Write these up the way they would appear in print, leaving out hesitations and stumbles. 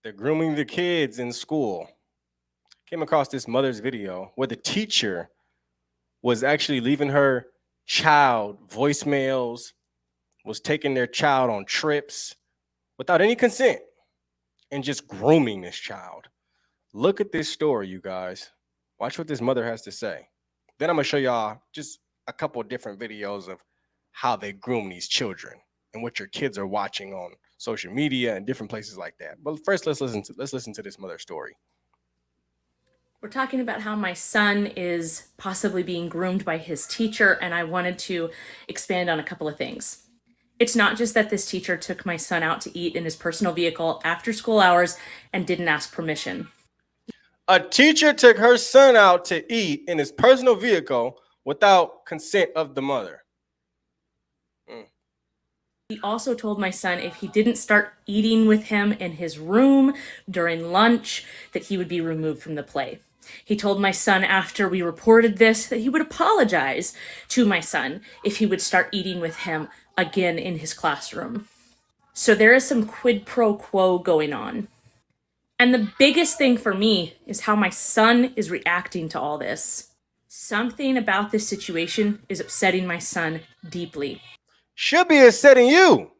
They're grooming the kids in school. Came across this mother's video where the teacher was actually leaving her child voicemails, was taking their child on trips without any consent and just grooming this child. Look at this story, you guys. Watch what this mother has to say. Then I'm gonna show y'all just a couple of different videos of how they groom these children and what your kids are watching on social media and different places like that. But first, let's listen to this mother's story. We're talking about how my son is possibly being groomed by his teacher, and I wanted to expand on a couple of things. It's not just that this teacher took my son out to eat in his personal vehicle after school hours and didn't ask permission. A teacher took her son out to eat in his personal vehicle without consent of the mother. He also told my son if he didn't start eating with him in his room during lunch, that he would be removed from the play. He told my son after we reported this that he would apologize to my son if he would start eating with him again in his classroom. So there is some quid pro quo going on. And the biggest thing for me is how my son is reacting to all this. Something about this situation is upsetting my son deeply. Should be upsetting you.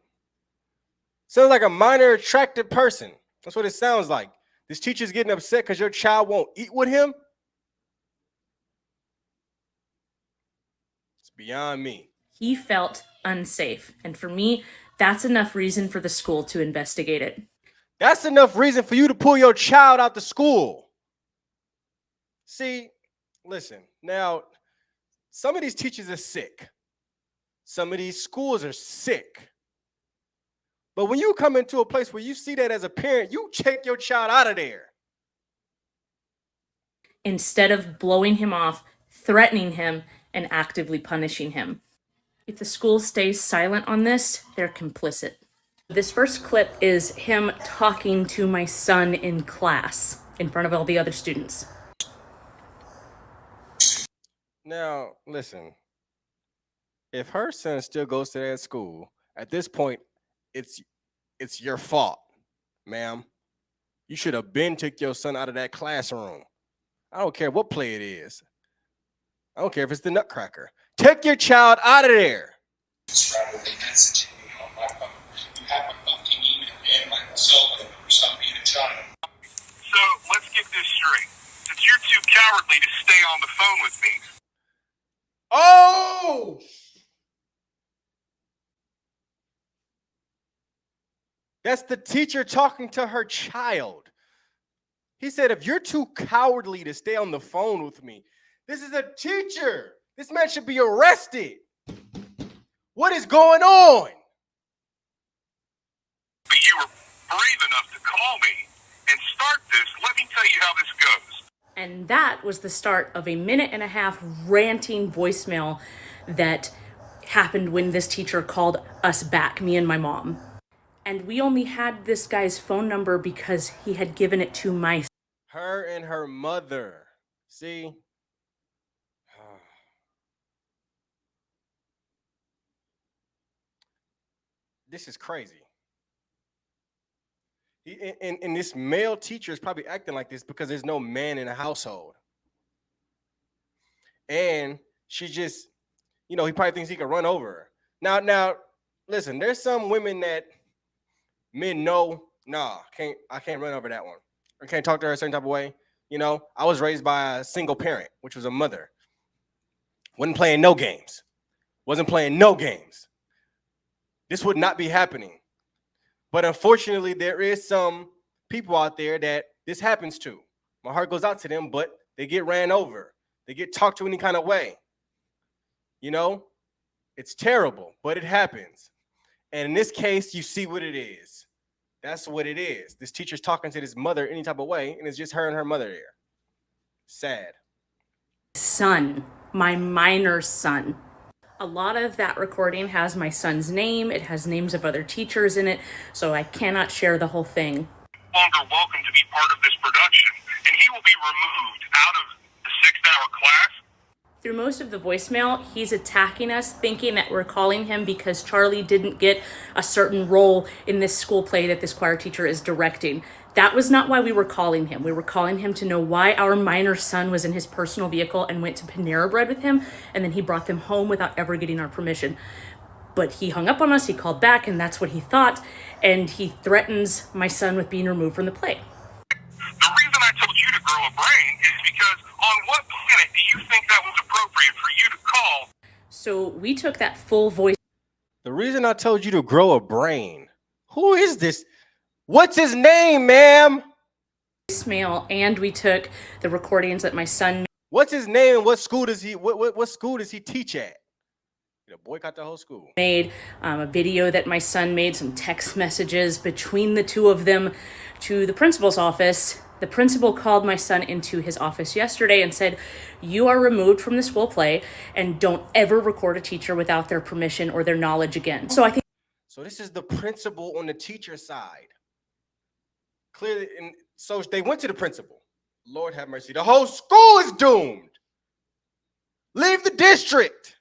Sounds like a minor attracted person. That's what it sounds like. This teacher's getting upset because your child won't eat with him. It's beyond me. He felt unsafe. And for me, that's enough reason for the school to investigate it. That's enough reason for you to pull your child out to school. See, listen, now, some of these teachers are sick. Some of these schools are sick. But when you come into a place where you see that as a parent, you check your child out of there. Instead of blowing him off, threatening him, and actively punishing him. If the school stays silent on this, they're complicit. This first clip is him talking to my son in class in front of all the other students. Now, listen. If her son still goes to that school, at this point, it's your fault, ma'am. You should have been took your son out of that classroom. I don't care what play it is. I don't care if it's the Nutcracker. Take your child out of there. Rather than messaging me on my phone. You have my fucking email and my cell phone number. Stop being a child. So let's get this straight. Since you're too cowardly to stay on the phone with me. Oh! That's the teacher talking to her child. He said, if you're too cowardly to stay on the phone with me, this is a teacher. This man should be arrested. What is going on? But you were brave enough to call me and start this. Let me tell you how this goes. And that was the start of a 1.5-minute ranting voicemail that happened when this teacher called us back, me and my mom. And we only had this guy's phone number because he had given it to my son. Her and her mother. See? This is crazy. And this male teacher is probably acting like this because there's no man in the household. And she just, he probably thinks he can run over her. Now, listen, there's some women that men know, I can't run over that one. I can't talk to her a certain type of way. I was raised by a single parent, which was a mother. Wasn't playing no games. This would not be happening. But unfortunately, there is some people out there that this happens to. My heart goes out to them, but they get ran over. They get talked to any kind of way. It's terrible, but it happens. And in this case, you see what it is. That's what it is. This teacher's talking to this mother any type of way, and it's just her and her mother there. Sad. Son, my minor son. A lot of that recording has my son's name. It has names of other teachers in it, so I cannot share the whole thing. Longer welcome to be part of this production, and he will be removed out of the 6-hour class. Through most of the voicemail, he's attacking us, thinking that we're calling him because Charlie didn't get a certain role in this school play that this choir teacher is directing. That was not why we were calling him. We were calling him to know why our minor son was in his personal vehicle and went to Panera Bread with him, and then he brought them home without ever getting our permission. But he hung up on us, he called back, and that's what he thought, and he threatens my son with being removed from the play. The reason I told you to grow a brain is because on what planet do you think that was appropriate for you to call? So we took that full voice. The reason I told you to grow a brain. Who is this? What's his name, ma'am? Voicemail, and we took the recordings that my son What's his name? What school does he? What school does he teach at? You know, boycott the whole school. made, a video that my son made, some text messages between the two of them to the principal's office. The principal called my son into his office yesterday and said, "You are removed from the school play and don't ever record a teacher without their permission or their knowledge again." So I think. So this is the principal on the teacher side. Clearly, and so they went to the principal. Lord have mercy. The whole school is doomed. Leave the district.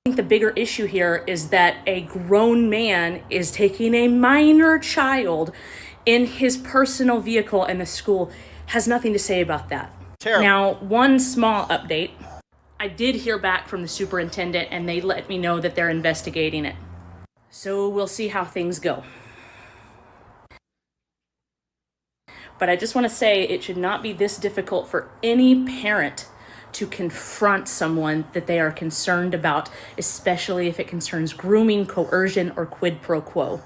I think the bigger issue here is that a grown man is taking a minor child in his personal vehicle, and the school has nothing to say about that. Terrible. Now, one small update. I did hear back from the superintendent, and they let me know that they're investigating it. So we'll see how things go. But I just want to say it should not be this difficult for any parent to confront someone that they are concerned about, especially if it concerns grooming, coercion, or quid pro quo.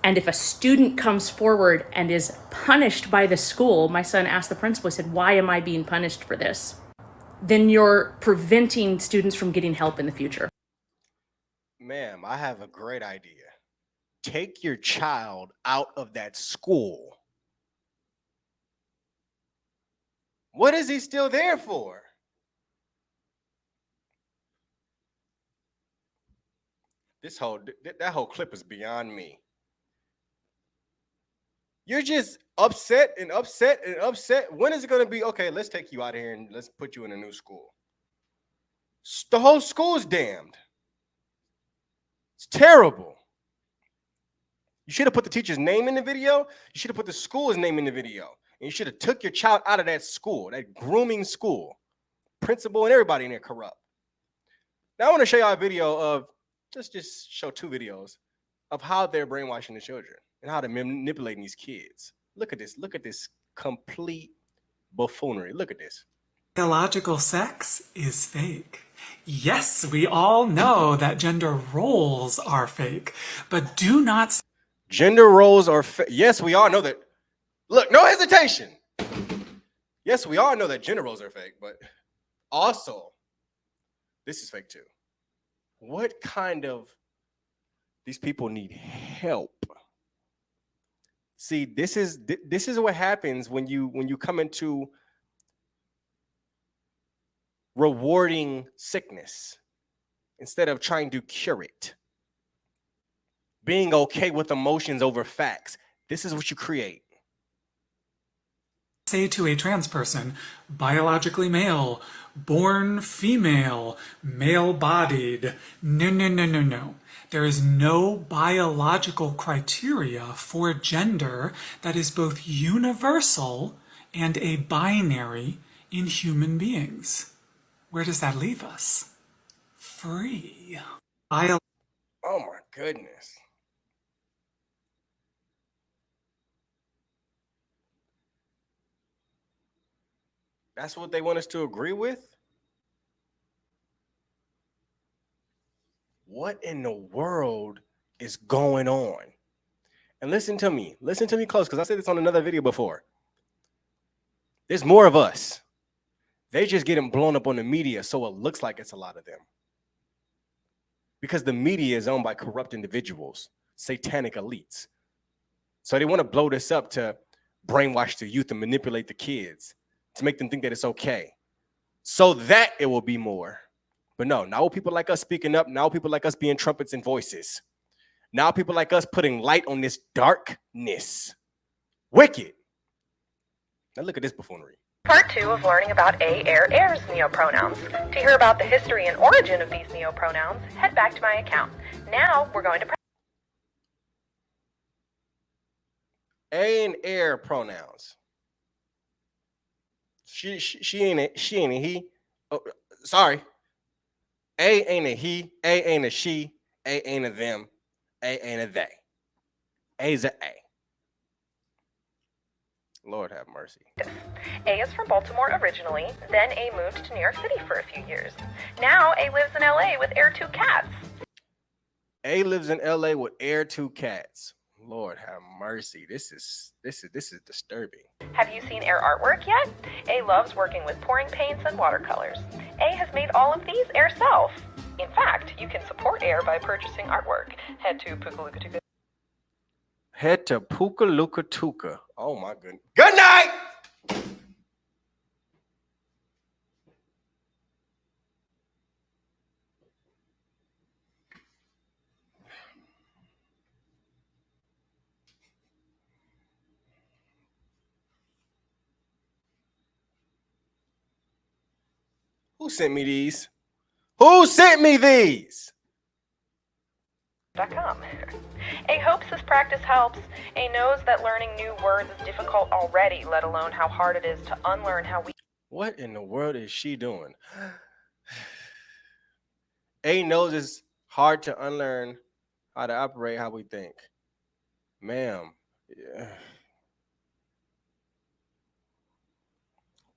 And if a student comes forward and is punished by the school, my son asked the principal, he said, "Why am I being punished for this?" Then you're preventing students from getting help in the future. Ma'am, I have a great idea. Take your child out of that school. What is he still there for? That whole clip is beyond me. You're just upset and upset and upset. When is it going to be, okay, let's take you out of here and let's put you in a new school? The whole school is damned. It's terrible. You should have put the teacher's name in the video. You should have put the school's name in the video. And you should have took your child out of that school, that grooming school. Principal and everybody in there corrupt. Now I want to show y'all a video of, just show two videos of how they're brainwashing the children and how they're manipulating these kids. Look at this. Look at this complete buffoonery. Look at this. Biological sex is fake. Yes, we all know that gender roles are fake, but do not. Gender roles are fake. Yes, we all know that. Look, no hesitation. Yes, we all know that gender roles are fake, but also, this is fake too. What kind of, these people need help. See, this is what happens when you come into rewarding sickness instead of trying to cure it. Being okay with emotions over facts. This is what you create. Say to a trans person, biologically male, born female, male-bodied. No, no, no, no, no. There is no biological criteria for gender that is both universal and a binary in human beings. Where does that leave us? Free. Oh my goodness. That's what they want us to agree with? What in the world is going on? And listen to me close, because I said this on another video before. There's more of us. They just getting blown up on the media, so it looks like it's a lot of them. Because the media is owned by corrupt individuals, satanic elites. So they want to blow this up to brainwash the youth and manipulate the kids, to make them think that it's okay, so that it will be more. But no, now people like us speaking up, now people like us being trumpets and voices. Now people like us putting light on this darkness. Wicked. Now look at this buffoonery. Part 2 of learning about airs neopronouns. To hear about the history and origin of these neopronouns, head back to my account. Now we're going to A and air pronouns. She ain't a he. Oh, sorry. A ain't a he. A ain't a she. A ain't a them. A ain't a they. A's a A. Lord have mercy. A is from Baltimore originally, then A moved to New York City for a few years. Now A lives in LA with Air 2 cats. A lives in LA with Air 2 cats. Lord have mercy. This is disturbing. Have you seen Air artwork yet? A loves working with pouring paints and watercolors. A has made all of these Airself. In fact, you can support Air by purchasing artwork. Head to Pukalukatuka. Head to Pukalukatuka. Oh my goodness. Good night. Who sent me these? Who sent me these? .com. A hopes this practice helps. A knows that learning new words is difficult already, let alone how hard it is to unlearn how we... What in the world is she doing? A knows it's hard to unlearn how to operate how we think. Ma'am, yeah.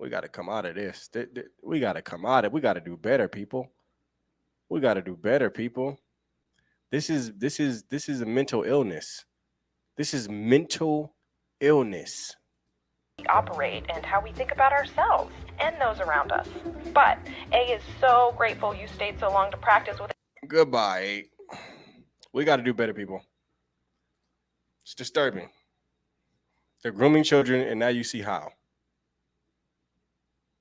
We got to come out of this. We got to come out of it. We got to do better, people. We got to do better, people. This is a mental illness. This is mental illness. operate and how we think about ourselves and those around us. But A is so grateful you stayed so long to practice with... Goodbye, A. We got to do better, people. It's disturbing. They're grooming children, and now you see how.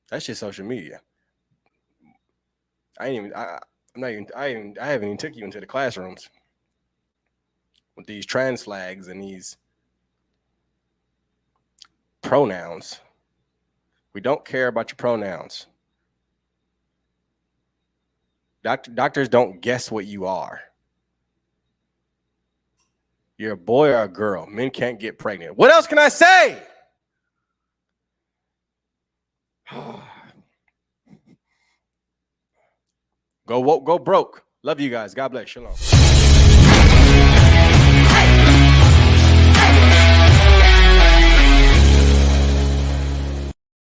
That's just social media. I haven't even took you into the classrooms with these trans flags and these pronouns. We don't care about your pronouns. Doctors don't guess what you are. You're a boy or a girl. Men can't get pregnant. What else can I say? Go broke. Love you guys. God bless. Shalom.